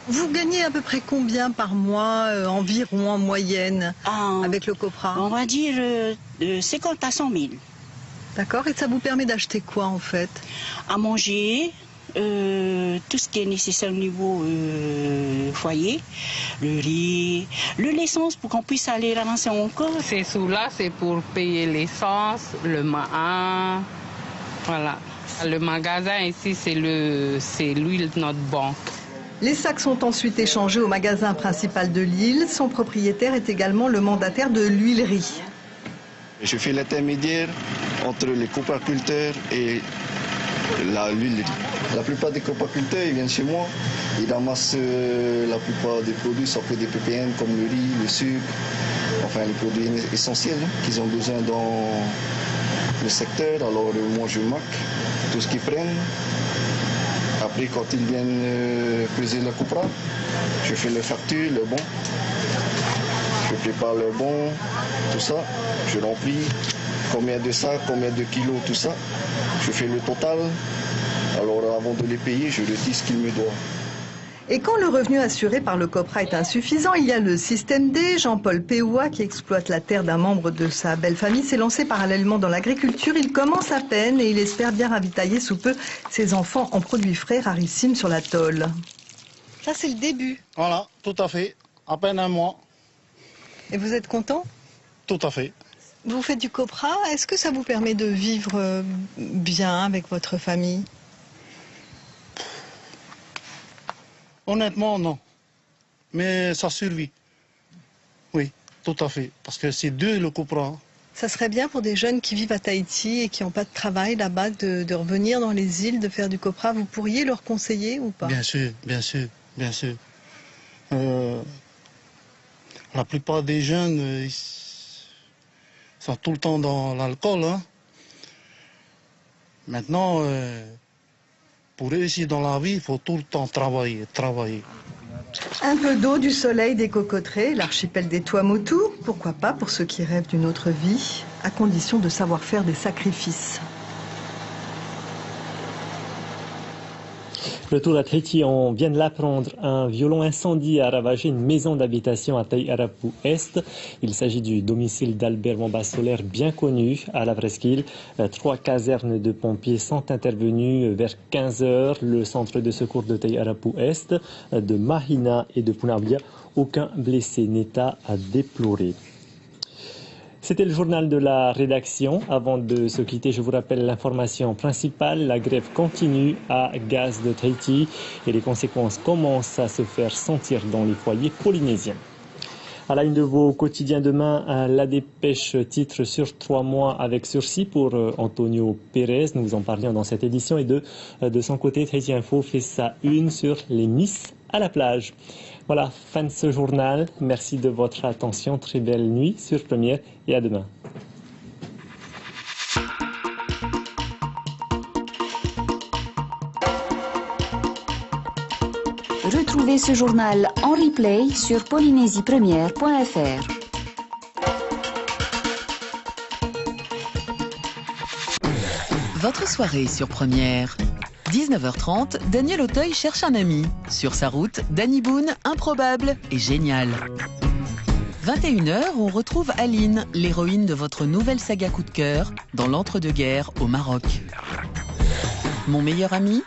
Vous gagnez à peu près combien par mois, environ en moyenne, Ah, avec le copra? on va dire de 50 à 100 000. D'accord, et ça vous permet d'acheter quoi en fait? À manger, tout ce qui est nécessaire au niveau foyer, le riz, l'essence pour qu'on puisse aller ramasser encore. Ces sous-là, c'est pour payer l'essence, le main, voilà. Le magasin ici, c'est l'huile de notre banque. Les sacs sont ensuite échangés au magasin principal de Lille. Son propriétaire est également le mandataire de l'huilerie. Je fais l'intermédiaire entre les copaculteurs et l'huilerie. La plupart des copaculteurs, ils viennent chez moi. Ils ramassent la plupart des produits, ça fait des PPN comme le riz, le sucre, enfin les produits essentiels qu'ils ont besoin dans le secteur. Alors moi je marque tout ce qu'ils prennent. Après, quand ils viennent peser le copra, je fais les factures, le bon. Je prépare le bon, tout ça. Je remplis combien de sacs, combien de kilos, tout ça. Je fais le total. Alors avant de les payer, je leur dis ce qu'ils me doivent. Et quand le revenu assuré par le copra est insuffisant, il y a le système D. Jean-Paul Péoua, qui exploite la terre d'un membre de sa belle famille, s'est lancé parallèlement dans l'agriculture. Il commence à peine et il espère bien ravitailler sous peu ses enfants en produits frais rarissimes sur l'atoll. Ça, c'est le début. Voilà, tout à fait. À peine un mois. Et vous êtes content? Tout à fait. Vous faites du copra. Est-ce que ça vous permet de vivre bien avec votre famille? Honnêtement, non. Mais ça survit. Oui, tout à fait. Parce que c'est dur le copra. Ça serait bien pour des jeunes qui vivent à Tahiti et qui n'ont pas de travail là-bas de revenir dans les îles, de faire du copra. Vous pourriez leur conseiller ou pas? Bien sûr, bien sûr, bien sûr. La plupart des jeunes, ils sont tout le temps dans l'alcool. Hein. Maintenant, pour réussir dans la vie, il faut tout le temps travailler, travailler. Un peu d'eau, du soleil, des cocoteraies, l'archipel des Tuamotu, pourquoi pas pour ceux qui rêvent d'une autre vie, à condition de savoir faire des sacrifices. Retour à Tahiti, on vient de l'apprendre, un violent incendie a ravagé une maison d'habitation à Tai-Arapu Est. Il s'agit du domicile d'Albert Wamba Solaire, bien connu à la presqu'île. 3 casernes de pompiers sont intervenues vers 15 h. Le centre de secours de Tai-Arapu Est, de Mahina et de Punabia. Aucun blessé n'est à déplorer. C'était le journal de la rédaction. Avant de se quitter, je vous rappelle l'information principale. La grève continue à Gaz de Tahiti et les conséquences commencent à se faire sentir dans les foyers polynésiens. À la une de vos quotidiens demain, la dépêche titre sur 3 mois avec sursis pour Antonio Pérez. Nous vous en parlions dans cette édition et de son côté, Tahiti Info fait sa une sur les Miss à la plage. Voilà, fin de ce journal. Merci de votre attention. Très belle nuit sur Première et à demain. Retrouvez ce journal en replay sur polynésipremière.fr. Votre soirée sur Première. 19h30, Daniel Auteuil cherche un ami. Sur sa route, Danny Boone, improbable et génial. 21h, on retrouve Aline, l'héroïne de votre nouvelle saga coup de cœur, dans l'entre-deux-guerres au Maroc. Mon meilleur ami,